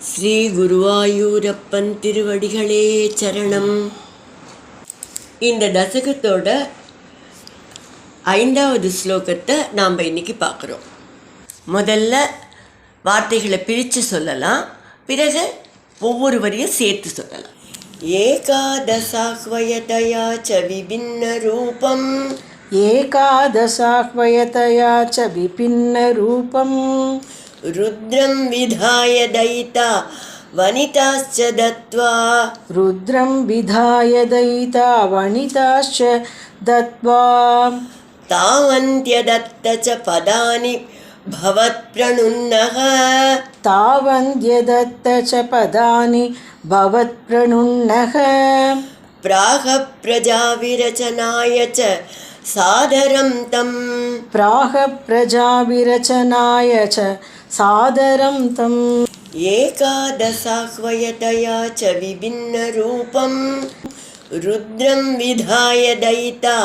ஸ்ரீ குருவாயூரப்பன் திருவடிகளே சரணம். இந்த தசகத்தோட 5வது ஸ்லோகத்தை நாம் இன்னைக்கு பார்க்குறோம். முதல்ல வார்த்தைகளை பிரித்து சொல்லலாம், பிறகு ஒவ்வொரு வரியும் சேர்த்து சொல்லலாம். ஏகாதசாஹ்வயதயா ச விபின்ன ரூபம் ஏகாதசாஹ்வயதயா ச விபின்ன ரூபம் ருத்ரம் விதாய தைதா வனிதாஸ்ச தத்வா ருத்ரம் விதாய தைதா வனிதாஸ்ச தத்வா தாவந்த்யதத்த ச பதானி பவத்ப்ரணுன்னஹ தாவந்த்யதத்த ச பதானி பவத்ப்ரணுன்னஹ பிராக பிரஜாவிரச்சனாய ச சாதரம் தம் பிராக பிரஜாவிரச்சனாய ச சாதரம் தம் ஏகாதசாஹ்வயதயா ச விபின்ன ரூபம் ருத்ரம் விதாய தைதா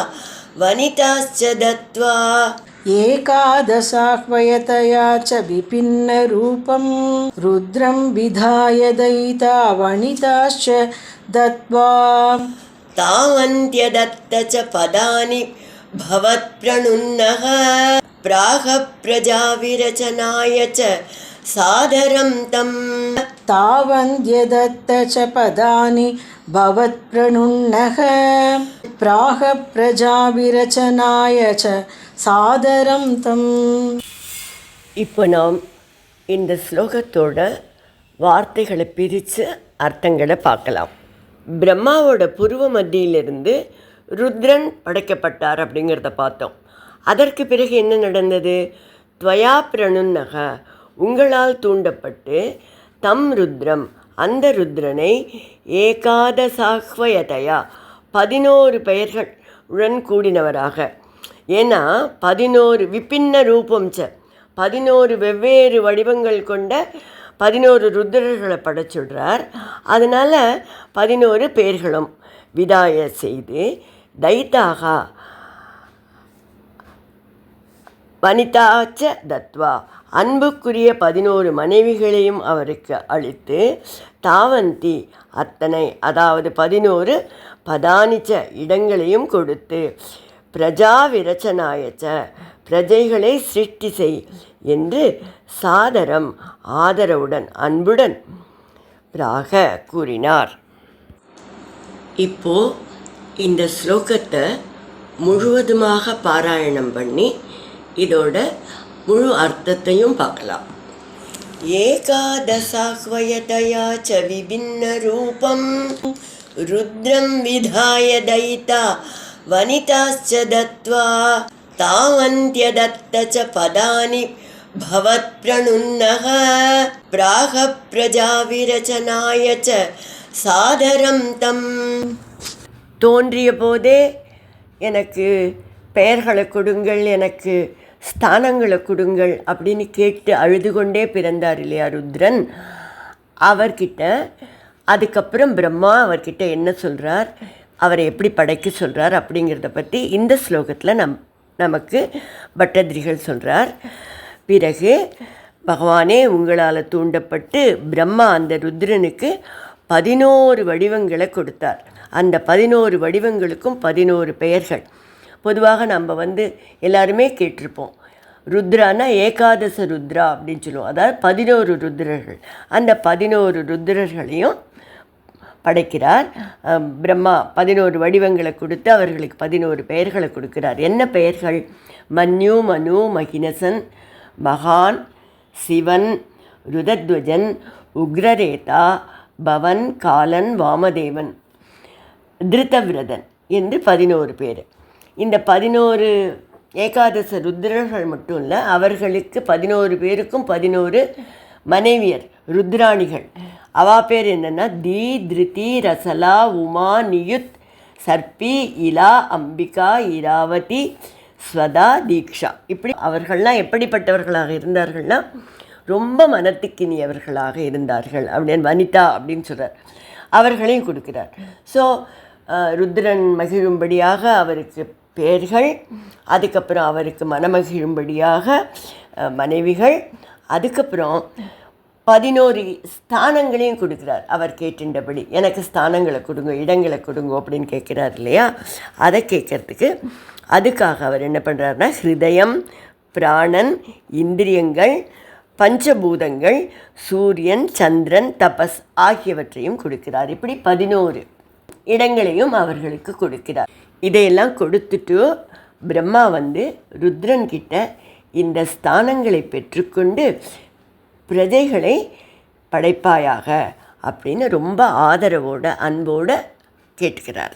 வனிதாஸ்ச தத்வா ஏகாதசாஹ்வயதயா ச விபின்ன ரூபம் ருத்ரம் விதாய தைதா வனிதாஸ்ச தத்வா தாவந்த்யதத்த ச பதானி பவத்ப்ரணுன்னஹ பிராக பிரஜாவிரச்சனாய ச சாதரம் தம் தாவந்த்யதத்த ச பதானி பவத்ப்ரணுன்னஹ பிராக பிரஜாவிரச்சனாய ச சாதரம் தம். இப்போ நாம் இந்த ஸ்லோகத்தோட வார்த்தைகளை பிரித்து அர்த்தங்களை பார்க்கலாம். பிரம்மாவோட புருவ மத்தியிலிருந்து ருத்ரன் படைக்கப்பட்டார் அப்படிங்கிறத பார்த்தோம். அதற்கு பிறகு என்ன நடந்தது? துவயா பிரணுன்னக, உங்களால் தூண்டப்பட்டு, தம் ருத்ரம், அந்த ருத்ரனை ஏகாதசாஹ்வயதயா 11 பெயர்கள் உடன் கூடினவராக. ஏன்னா 11 விபின்ன ரூபம் ச 11 வெவ்வேறு வடிவங்கள் கொண்ட 11 ருத்ரர்களை படைச்சுடுறார். அதனால் 11 பேர்களும் விதாய செய்து தைத்தாகா வனிதாச்ச தத்வா, அன்புக்குரிய 11 மனைவிகளையும் அவருக்கு அளித்து, தாவந்தி அத்தனை, அதாவது 11 பதானிச்ச இடங்களையும் கொடுத்து, பிரஜா விரச்சனாயச்ச பிரஜைகளை சிருஷ்டி செய் என்று சாதரம் ஆதரவுடன் அன்புடன் பிராக கூறினார். இப்போ இந்த ஸ்லோகத்தை முழுவதுமாக பாராயணம் பண்ணி இதோட முழு அர்த்தத்தையும் பார்க்கலாம். ஏகாதசாஹ்வயதயா ச விபின்ன ரூபம் ருத்ரம் விதாய தைதா வனிதாஸ்ச தத்வா தாவந்த்யதத்த ச பதானி பவத்ப்ரணுன்னஹ பிராக பிரஜாவிரச்சனாய ச சாதரம் தம். தோன்றிய போதே எனக்கு பெயர்களை கொடுங்கள், எனக்கு ஸ்தானங்களை கொடுங்கள் அப்படின்னு கேட்டு அழுது கொண்டே பிறந்தார் இல்லையா ருத்ரன். அவர்கிட்ட அதுக்கப்புறம் பிரம்மா அவர்கிட்ட என்ன சொல்கிறார், அவரை எப்படி படைக்க சொல்கிறார் அப்படிங்கிறத பற்றி இந்த ஸ்லோகத்தில் நமக்கு பட்டதிரிகள் சொல்கிறார். பிறகு பகவானே உங்களால் தூண்டப்பட்டு பிரம்மா அந்த ருத்ரனுக்கு 11 வடிவங்களை கொடுத்தார். அந்த 11 வடிவங்களுக்கும் 11 பெயர்கள். பொதுவாக நம்ம எல்லாருமே கேட்டிருப்போம், ருத்ரானா ஏகாதச ருத்ரா அப்படின்னு சொல்லுவோம். அதாவது 11 ருத்ரர்கள். அந்த 11 ருத்ரர்களையும் படைக்கிறார் பிரம்மா. 11 வடிவங்களை கொடுத்து அவர்களுக்கு 11 பெயர்களை கொடுக்கிறார். என்ன பெயர்கள்? மன்யு, மனு, மகினசன், மகான், சிவன், ருதத்வஜன், உக்ரரேதா, பவன், காலன், வாமதேவன், திருதவிரதன் என்று 11 பேர். இந்த 11 ஏகாதச ருத்ரர்கள் மட்டும் இல்லை, அவர்களுக்கு 11 பேருக்கும் 11 மனைவியர் ருத்ராணிகள். அவா பேர் என்னென்னா தி, திருதி, ரசலா, உமா, நியுத், சர்பி, இலா, அம்பிகா, இராவதி, ஸ்வதா, தீக்ஷா. இப்படி அவர்கள்லாம் எப்படிப்பட்டவர்களாக இருந்தார்கள்னா ரொம்ப மனத்துக்கினியவர்களாக இருந்தார்கள் அப்படின்னு வனிதா அப்படின்னு சொல்கிறார். அவர்களையும் கொடுக்கிறார். ஸோ ருத்ரன் மகிழும்படியாக அவருக்கு பெயர்கள், அதுக்கப்புறம் அவருக்கு மனமகிழும்படியாக மனைவிகள், அதுக்கப்புறம் 11 ஸ்தானங்களையும் கொடுக்குறார். அவர் கேட்டுண்டபடி எனக்கு ஸ்தானங்களை கொடுங்க, இடங்களை கொடுங்க அப்படின்னு கேட்குறார் இல்லையா? அதை கேட்குறதுக்கு அதுக்காக அவர் என்ன பண்ணுறாருனா ஹிருதயம், பிராணன், இந்திரியங்கள், பஞ்சபூதங்கள், சூரியன், சந்திரன், தபஸ் ஆகியவற்றையும் கொடுக்கிறார். இப்படி 11 இடங்களையும் அவர்களுக்கு கொடுக்கிறார். இதையெல்லாம் கொடுத்துட்டு பிரம்மா ருத்ரன் கிட்ட இந்த ஸ்தானங்களை பெற்றுக்கொண்டு பிரஜைகளை படைப்பாயாக அப்படின்னு ரொம்ப ஆதரவோட அன்போடு கேட்டுக்கிறார்.